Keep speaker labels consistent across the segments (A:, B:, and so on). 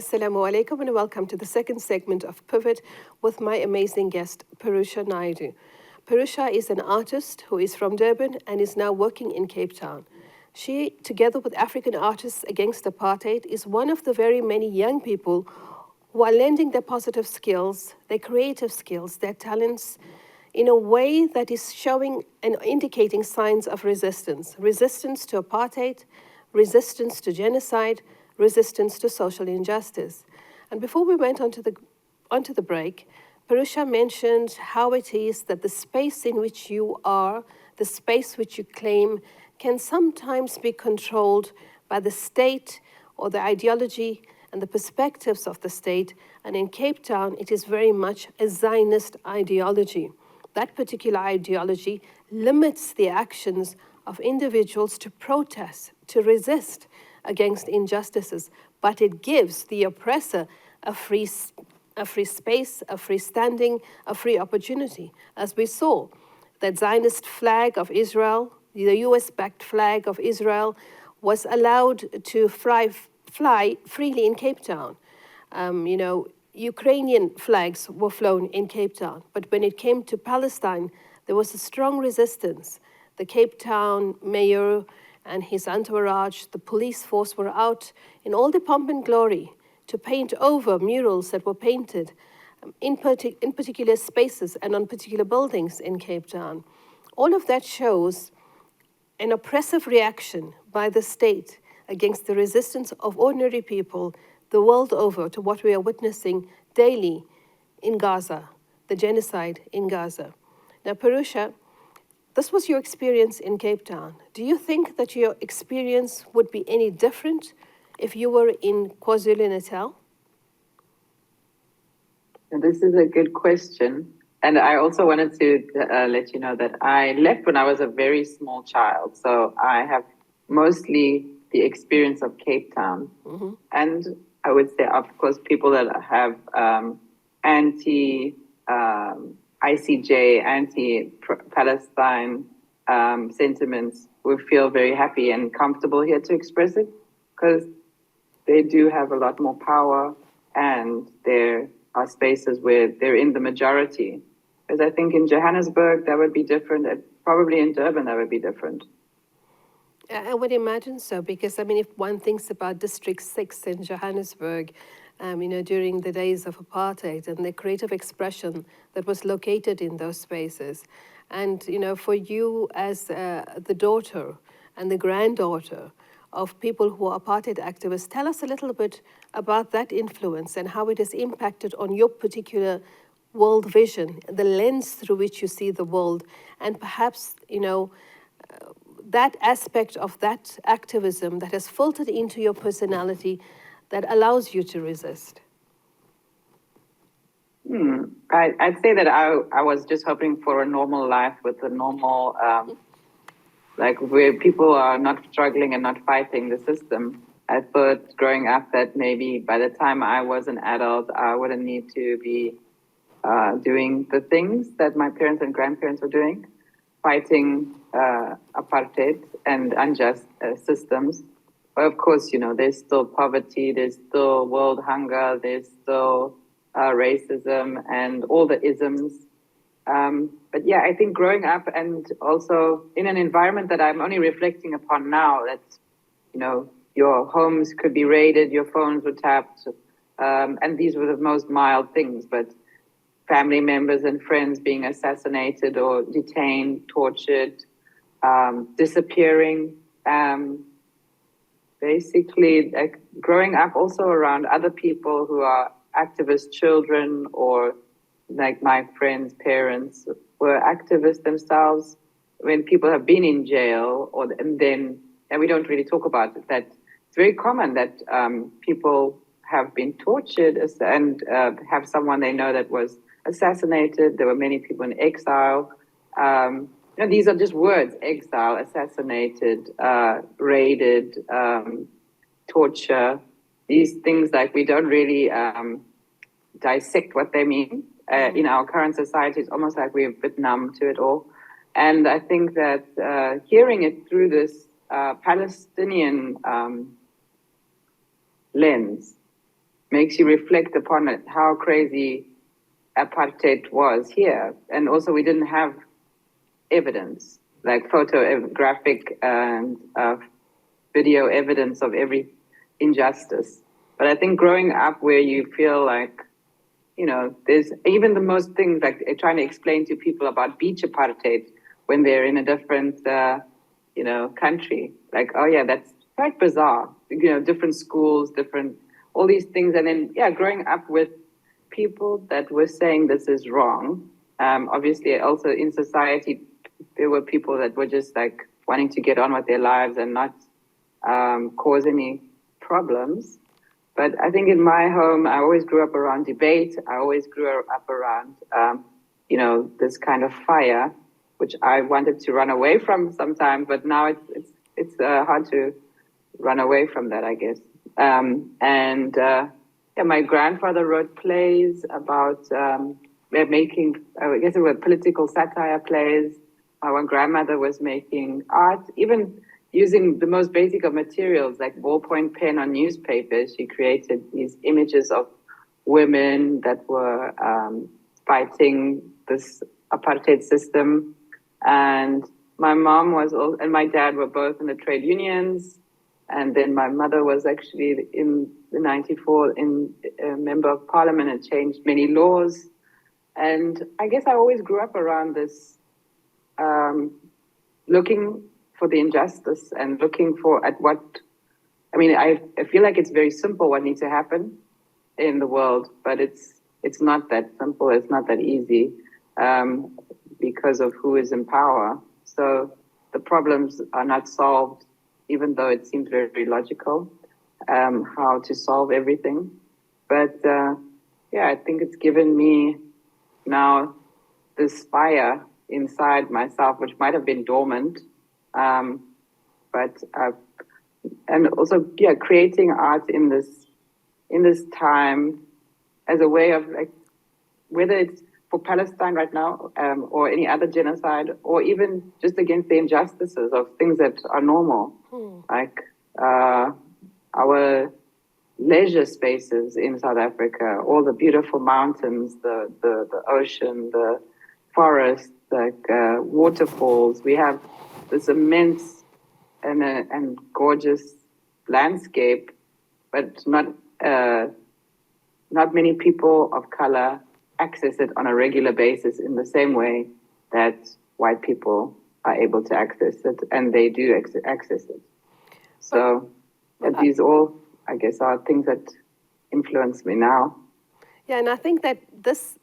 A: Assalamu alaikum and welcome to the second segment of Pivot with my amazing guest, Parusha Naidoo. Parusha is an artist who is from Durban and is now working in Cape Town. She, together with African Artists Against Apartheid, is one of the very many young people who are lending their positive skills, their creative skills, their talents in a way that is showing and indicating signs of resistance. Resistance to apartheid, resistance to genocide, resistance to social injustice. And before we went onto the break, Parusha mentioned how it is that the space in which you are, the space which you claim, can sometimes be controlled by the state or the ideology and the perspectives of the state. And in Cape Town, it is very much a Zionist ideology. That particular ideology limits the actions of individuals to protest, to resist against injustices, but it gives the oppressor a free space, a free standing, a free opportunity. As we saw, that Zionist flag of Israel, the US-backed flag of Israel, was allowed to fly freely in Cape Town. Ukrainian flags were flown in Cape Town, but when it came to Palestine, there was a strong resistance. The Cape Town mayor and his entourage, the police force, were out in all the pomp and glory to paint over murals that were painted in particular spaces and on particular buildings in Cape Town. All of that shows an oppressive reaction by the state against the resistance of ordinary people the world over to what we are witnessing daily in Gaza, the genocide in Gaza. Now, Parusha, this was your experience in Cape Town. Do you think that your experience would be any different if you were in KwaZulu-Natal?
B: This is a good question. And I also wanted to let you know that I left when I was a very small child. So I have mostly the experience of Cape Town. Mm-hmm. And I would say, of course, people that have ICJ, anti-Palestine sentiments would feel very happy and comfortable here to express it because they do have a lot more power and there are spaces where they're in the majority. Because I think in Johannesburg, that would be different. And probably in Durban, that would be different.
A: I would imagine so, because, if one thinks about District 6 in Johannesburg, during the days of apartheid and the creative expression that was located in those spaces. And, for you as the daughter and the granddaughter of people who are apartheid activists, tell us a little bit about that influence and how it has impacted on your particular world vision, the lens through which you see the world, and perhaps, that aspect of that activism that has filtered into your personality that allows you to resist?
B: I'd say that I was just hoping for a normal life with a normal, where people are not struggling and not fighting the system. I thought growing up that maybe by the time I was an adult, I wouldn't need to be doing the things that my parents and grandparents were doing, fighting apartheid and unjust systems. But of course, there's still poverty, there's still world hunger, there's still racism and all the isms. But yeah, I think growing up and also in an environment that I'm only reflecting upon now, that, your homes could be raided, your phones were tapped, and these were the most mild things, but family members and friends being assassinated or detained, tortured, disappearing. Basically, growing up also around other people who are activist children, or like my friends' parents were activists themselves. When people have been in jail, and we don't really talk about it, that it's very common that people have been tortured and have someone they know that was assassinated. There were many people in exile. These are just words: exile, assassinated, raided, torture. These things, we don't really dissect what they mean. In our current society, it's almost like we're a bit numb to it all. And I think that hearing it through this Palestinian lens makes you reflect upon it, how crazy apartheid was here. And also we didn't have evidence, like photographic and video evidence of every injustice. But I think growing up where you feel like, there's even the most things like trying to explain to people about beach apartheid when they're in a different, country. Like, oh yeah, that's quite bizarre. Different schools, all these things. And then, growing up with people that were saying this is wrong. Obviously, also in society, there were people that were just like wanting to get on with their lives and not cause any problems. But I think in my home, I always grew up around debate. I always grew up around, this kind of fire, which I wanted to run away from sometimes. But now it's hard to run away from that, I guess. My grandfather wrote plays about making, I guess it were political satire plays. My one grandmother was making art, even using the most basic of materials like ballpoint pen on newspapers. She created these images of women that were fighting this apartheid system. And my mom and my dad were both in the trade unions. And then my mother was actually in the 94 a member of parliament and changed many laws. And I guess I always grew up around this, looking for the injustice and looking I feel like it's very simple what needs to happen in the world, but it's not that simple. It's not that easy because of who is in power. So the problems are not solved, even though it seems very, very logical, how to solve everything. But I think it's given me now this fire inside myself, which might have been dormant. And also, creating art in this time as a way of like, whether it's for Palestine right now, or any other genocide, or even just against the injustices of things that are normal, like our leisure spaces in South Africa, all the beautiful mountains, the ocean, the forest, like waterfalls. We have this immense and gorgeous landscape, but not many people of color access it on a regular basis in the same way that white people are able to access it, and they do access it. So these all, I guess, are things that influence me now.
A: Yeah, and I think that this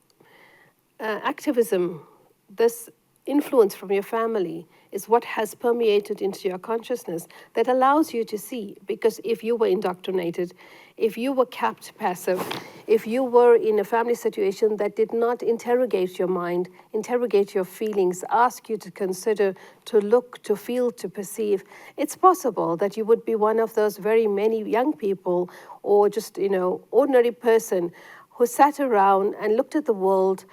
A: activism, this influence from your family is what has permeated into your consciousness that allows you to see. Because if you were indoctrinated, if you were kept passive, if you were in a family situation that did not interrogate your mind, interrogate your feelings, ask you to consider, to look, to feel, to perceive, it's possible that you would be one of those very many young people, or just, ordinary person who sat around and looked at the world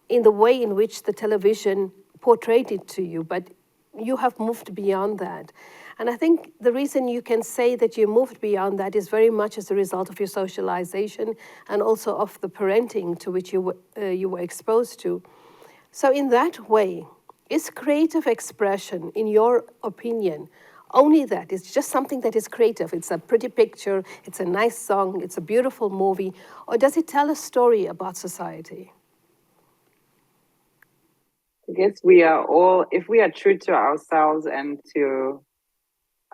A: in the way in which the television portrayed it to you, but you have moved beyond that. And I think the reason you can say that you moved beyond that is very much as a result of your socialization and also of the parenting to which you were exposed to. So in that way, is creative expression, in your opinion, only that? It's just something that is creative. It's a pretty picture, it's a nice song, it's a beautiful movie, or does it tell a story about society?
B: I guess we are all, if we are true to ourselves and to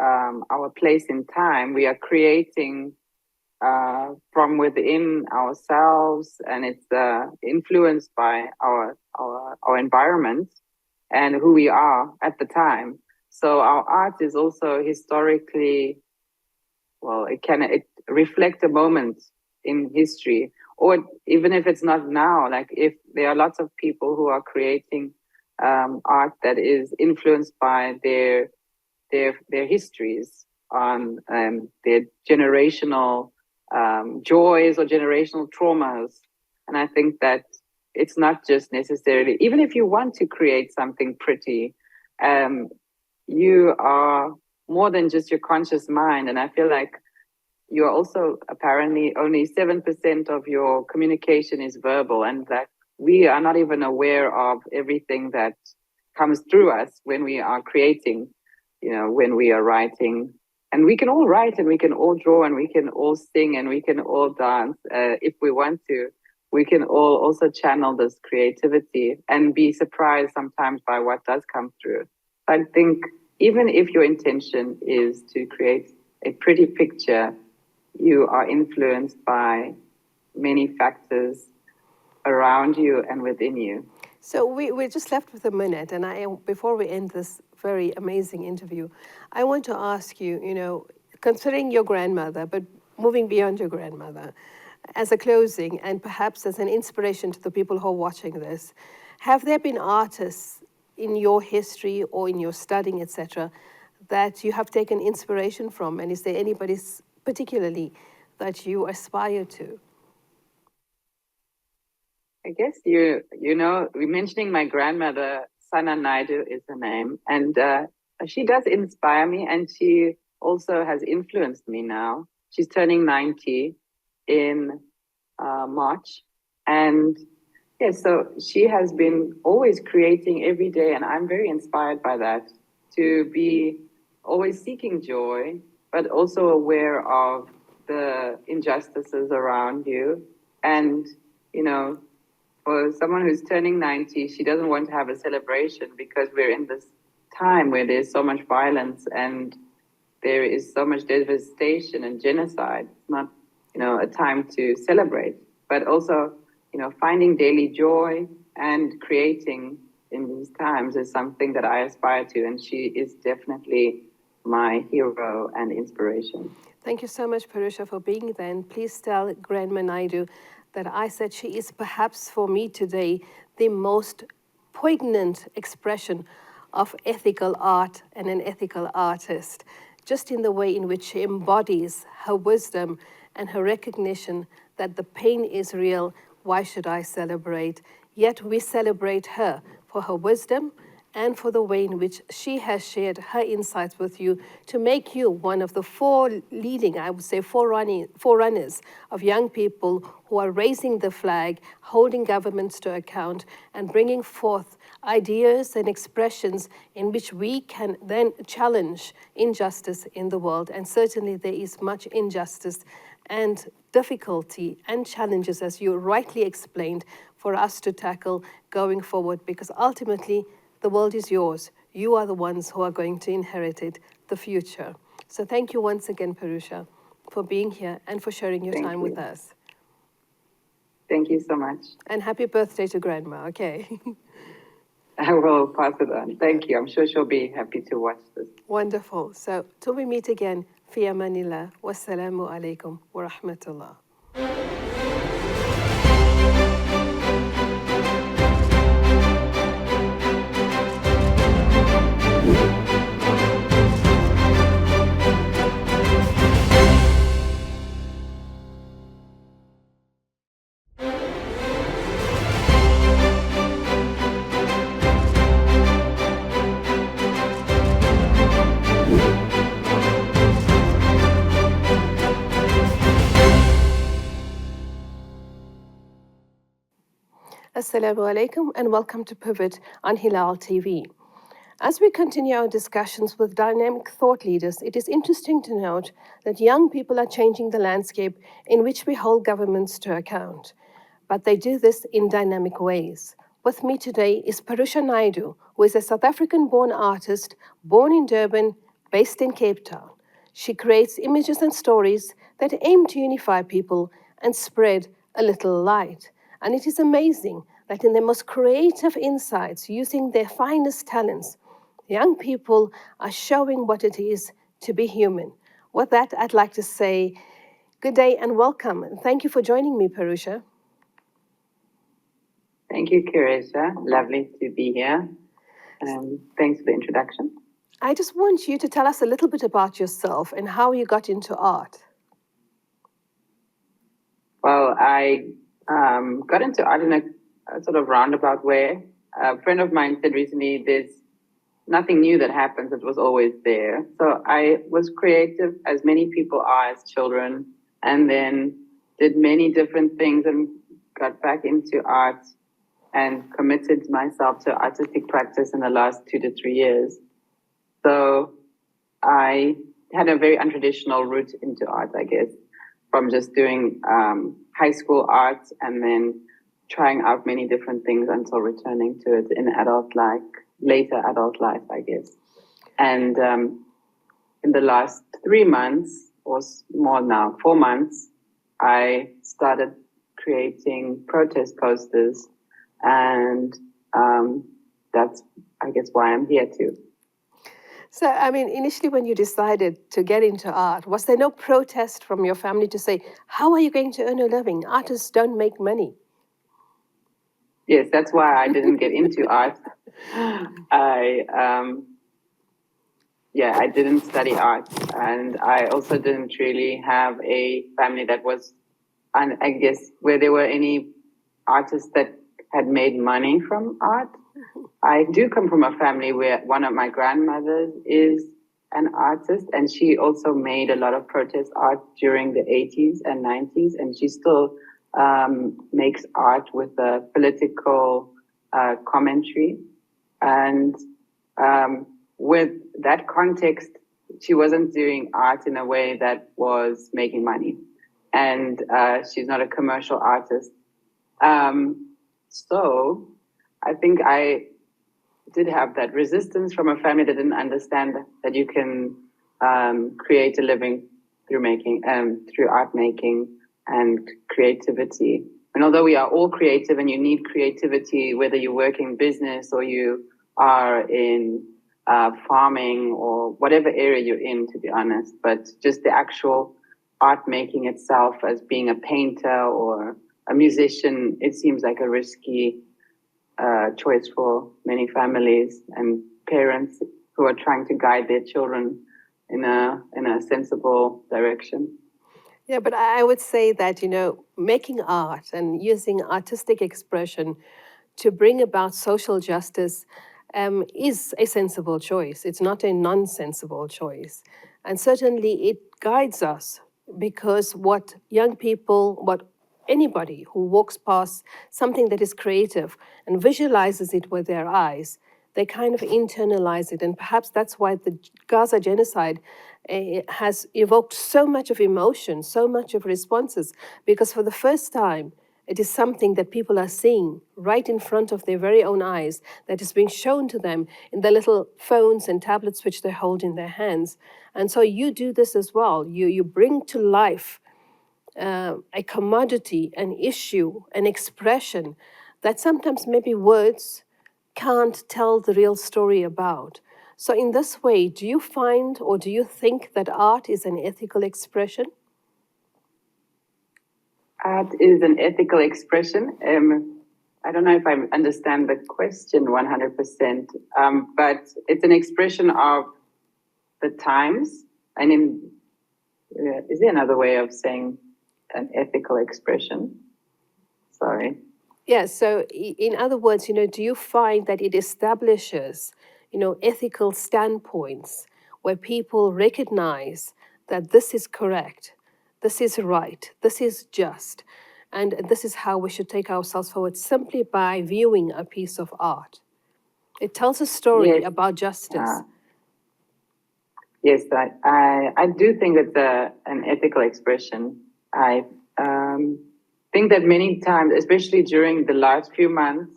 B: our place in time, we are creating from within ourselves, and it's influenced by our environment and who we are at the time. So our art is also historically, it reflects a moment in history, or even if it's not now, like if there are lots of people who are creating art that is influenced by their histories on their generational joys or generational traumas. And I think that it's not just necessarily, even if you want to create something pretty, you are more than just your conscious mind. And I feel like you're also apparently only 7% of your communication is verbal, and that we are not even aware of everything that comes through us when we are creating, when we are writing. And we can all write and we can all draw and we can all sing and we can all dance if we want to. We can all also channel this creativity and be surprised sometimes by what does come through. I think even if your intention is to create a pretty picture, you are influenced by many factors around you and within you.
A: So we're just left with a minute, and before we end this very amazing interview, I want to ask you, considering your grandmother, but moving beyond your grandmother, as a closing and perhaps as an inspiration to the people who are watching this, have there been artists in your history or in your studying, etc., that you have taken inspiration from? And is there anybody particularly that you aspire to?
B: I guess we're mentioning my grandmother, Sana Naidoo is her name, and she does inspire me, and she also has influenced me now. She's turning 90 in March, and yeah, so she has been always creating every day, and I'm very inspired by that, to be always seeking joy, but also aware of the injustices around you. And, for someone who's turning 90, she doesn't want to have a celebration because we're in this time where there's so much violence and there is so much devastation and genocide. It's not, a time to celebrate, but also, finding daily joy and creating in these times is something that I aspire to. And she is definitely my hero and inspiration.
A: Thank you so much, Parusha, for being there. And please tell Grandma Naidoo that I said she is perhaps for me today the most poignant expression of ethical art and an ethical artist, just in the way in which she embodies her wisdom and her recognition that the pain is real. Why should I celebrate? Yet we celebrate her for her wisdom and for the way in which she has shared her insights with you to make you one of the forerunners of young people who are raising the flag, holding governments to account, and bringing forth ideas and expressions in which we can then challenge injustice in the world. And certainly there is much injustice and difficulty and challenges, as you rightly explained, for us to tackle going forward, because ultimately the world is yours. You are the ones who are going to inherit it, the future. So thank you once again, Parusha, for being here and for sharing your time with us.
B: Thank you so much.
A: And happy birthday to Grandma, okay?
B: I will pass it on. Thank you. I'm sure she'll be happy to watch this.
A: Wonderful. So till we meet again, fi amanillah, wassalamu alaikum wa rahmatullah. Assalamu alaikum and welcome to Pivot on Hilal TV. As we continue our discussions with dynamic thought leaders, it is interesting to note that young people are changing the landscape in which we hold governments to account. But they do this in dynamic ways. With me today is Parusha Naidoo, who is a South African-born artist, born in Durban, based in Cape Town. She creates images and stories that aim to unify people and spread a little light. And it is amazing that in their most creative insights, using their finest talents, young people are showing what it is to be human. With that, I'd like to say good day and welcome. And thank you for joining me, Parusha.
B: Thank you, Quraysha. Lovely to be here. Thanks for the introduction.
A: I just want you to tell us a little bit about yourself and how you got into art.
B: Well, I got into art in a sort of roundabout way. A friend of mine said recently, there's nothing new that happens. It was always there. So I was creative, as many people are as children, and then did many different things and got back into art and committed myself to artistic practice in the last 2 to 3 years. So I had a very untraditional route into art, I guess, from just doing high school art and then trying out many different things until returning to it in later adult life, I guess. And in the last 3 months, or more now, 4 months, I started creating protest posters, and that's, I guess, why I'm here too.
A: So, I mean, initially when you decided to get into art, was there no protest from your family to say, how are you going to earn a living? Artists don't make money.
B: Yes, that's why I didn't get into art. I didn't study art, and I also didn't really have a family that was, I guess, where there were any artists that had made money from art. I do come from a family where one of my grandmothers is an artist, and she also made a lot of protest art during the 80s and 90s, and she still makes art with a political commentary. And with that context, she wasn't doing art in a way that was making money. And she's not a commercial artist. So I think I did have that resistance from a family that didn't understand that you can create a living through making, through art making and creativity. And although we are all creative and you need creativity, whether you work in business or you are in farming or whatever area you're in, to be honest, but just the actual art making itself as being a painter or a musician, it seems like a risky choice for many families and parents who are trying to guide their children in a sensible direction.
A: Yeah, but I would say that, making art and using artistic expression to bring about social justice is a sensible choice. It's not a nonsensible choice. And certainly it guides us because what young people, what anybody who walks past something that is creative and visualizes it with their eyes, they kind of internalize it. And perhaps that's why the Gaza genocide has evoked so much of emotion, so much of responses, because for the first time, it is something that people are seeing right in front of their very own eyes, that is being shown to them in the little phones and tablets which they hold in their hands. And so you do this as well. You bring to life a commodity, an issue, an expression that sometimes maybe words can't tell the real story about. So, in this way, do you find or do you think that art is an ethical expression?
B: Art is an ethical expression. I don't know if I understand the question 100%, but it's an expression of the times. And is there another way of saying an ethical expression? Sorry.
A: Yeah, so in other words, do you find that it establishes, ethical standpoints where people recognize that this is correct, this is right, this is just, and this is how we should take ourselves forward simply by viewing a piece of art? It tells a story
B: Yes.
A: about justice.
B: Yes, I do think it's an ethical expression. I think that many times, especially during the last few months,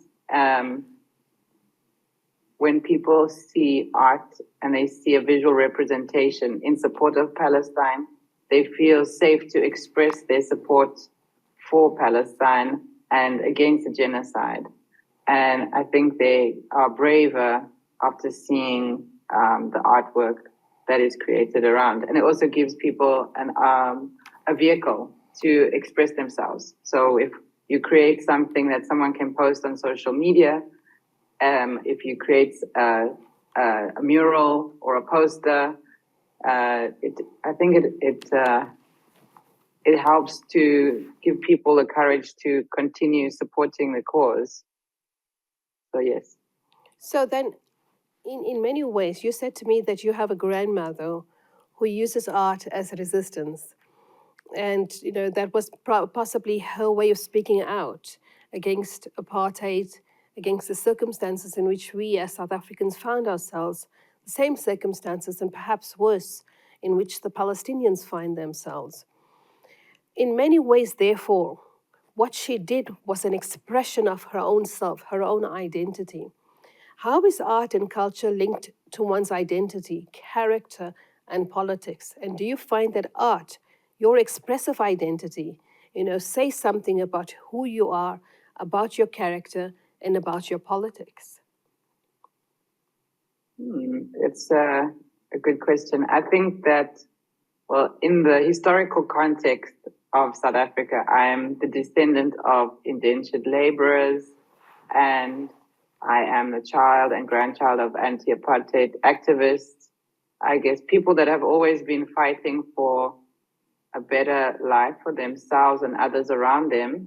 B: when people see art and they see a visual representation in support of Palestine, they feel safe to express their support for Palestine and against the genocide. And I think they are braver after seeing the artwork that is created around. And it also gives people a vehicle to express themselves. So if you create something that someone can post on social media, if you create a mural or a poster, I think it helps to give people the courage to continue supporting the cause. So yes.
A: So then, in many ways, you said to me that you have a grandmother who uses art as resistance. And, that was possibly her way of speaking out against apartheid, against the circumstances in which we as South Africans found ourselves, the same circumstances and perhaps worse, in which the Palestinians find themselves. In many ways, therefore, what she did was an expression of her own self, her own identity. How is art and culture linked to one's identity, character, and politics? And do you find that art, your expressive identity, says something about who you are, about your character, and about your politics?
B: It's a good question. I think that, well, in the historical context of South Africa, I am the descendant of indentured laborers, and I am the child and grandchild of anti-apartheid activists. I guess people that have always been fighting for a better life for themselves and others around them.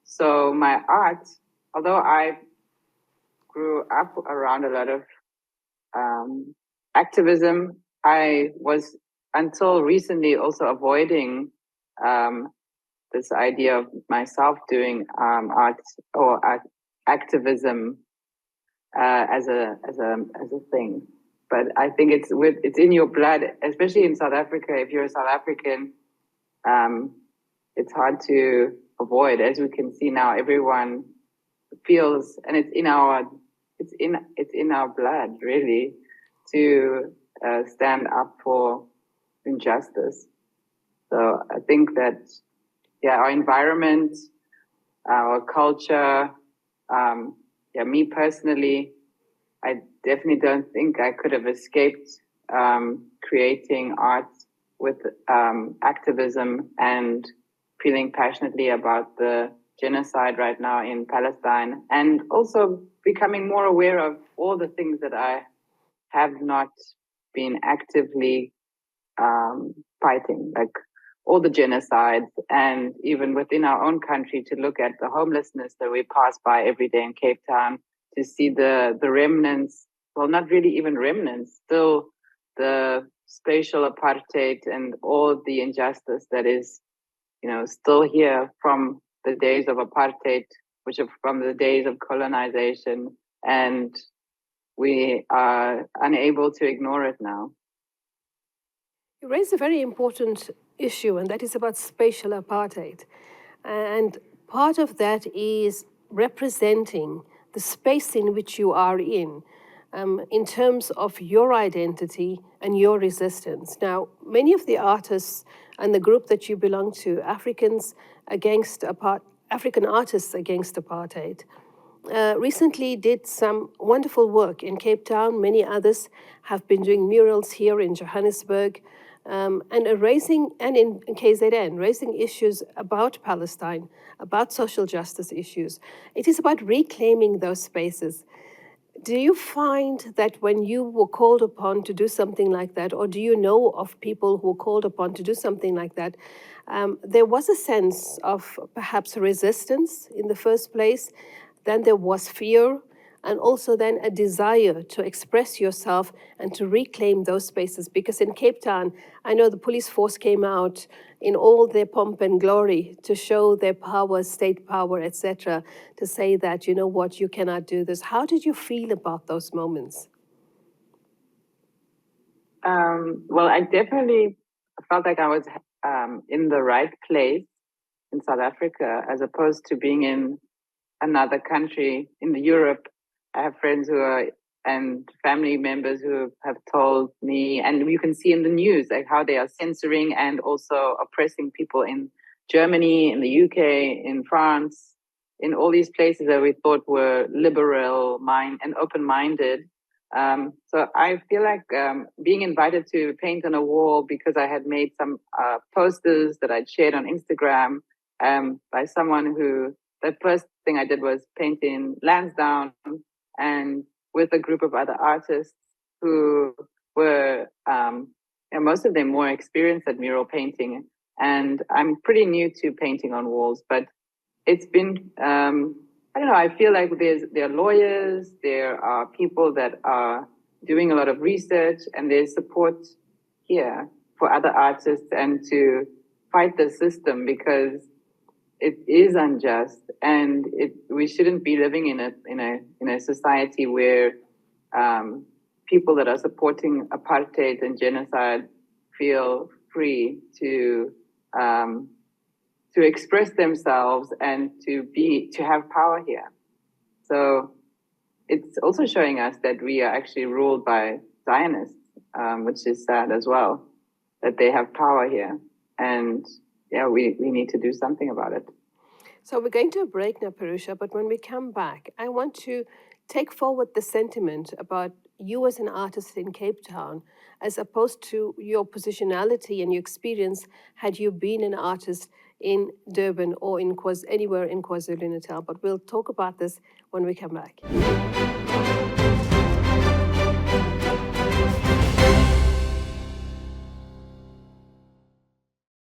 B: So my art, although I grew up around a lot of activism, I was until recently also avoiding this idea of myself doing art or activism as a thing. But I think it's in your blood, especially in South Africa. If you're a South African, it's hard to avoid. As we can see now, everyone feels, and it's in our blood, really, to stand up for injustice. So I think that, our environment, our culture, me personally, I definitely don't think I could have escaped creating art with activism and feeling passionately about the genocide right now in Palestine, and also becoming more aware of all the things that I have not been actively fighting, like all the genocides, and even within our own country, to look at the homelessness that we pass by every day in Cape Town, to see the remnants, well, not really even remnants, still the spatial apartheid and all the injustice that is, still here from the days of apartheid, which are from the days of colonization, and we are unable to ignore it now.
A: You raise a very important issue, and that is about spatial apartheid. And part of that is representing the space in which you are in terms of your identity and your resistance. Now, many of the artists and the group that you belong to, African artists against apartheid, recently did some wonderful work in Cape Town. Many others have been doing murals here in Johannesburg, and in KZN, raising issues about Palestine, about social justice issues. It is about reclaiming those spaces. Do you find that when you were called upon to do something like that, or do you know of people who were called upon to do something like that, there was a sense of perhaps resistance in the first place, then there was fear, and also then a desire to express yourself and to reclaim those spaces? Because in Cape Town, I know the police force came out in all their pomp and glory to show their power, state power, etc., to say that, you know what, you cannot do this. How did you feel about those moments?
B: Well, I definitely felt like I was in the right place in South Africa, as opposed to being in another country in Europe. I have friends and family members who have told me, and you can see in the news, like how they are censoring and also oppressing people in Germany, in the UK, in France, in all these places that we thought were liberal and open-minded. So I feel like being invited to paint on a wall because I had made some posters that I'd shared on Instagram by someone who, the first thing I did was paint in Lansdowne, and with a group of other artists who were, most of them more experienced at mural painting. And I'm pretty new to painting on walls, but it's been, I don't know, I feel like there are lawyers, there are people that are doing a lot of research, and there's support here for other artists and to fight the system, because it is unjust, and we shouldn't be living in a society where people that are supporting apartheid and genocide feel free to express themselves and to have power here. So it's also showing us that we are actually ruled by Zionists, which is sad as well, that they have power here. And yeah, we need to do something about it.
A: So we're going to a break now, Parusha, but when we come back, I want to take forward the sentiment about you as an artist in Cape Town, as opposed to your positionality and your experience had you been an artist in Durban or anywhere in KwaZulu-Natal. But we'll talk about this when we come back.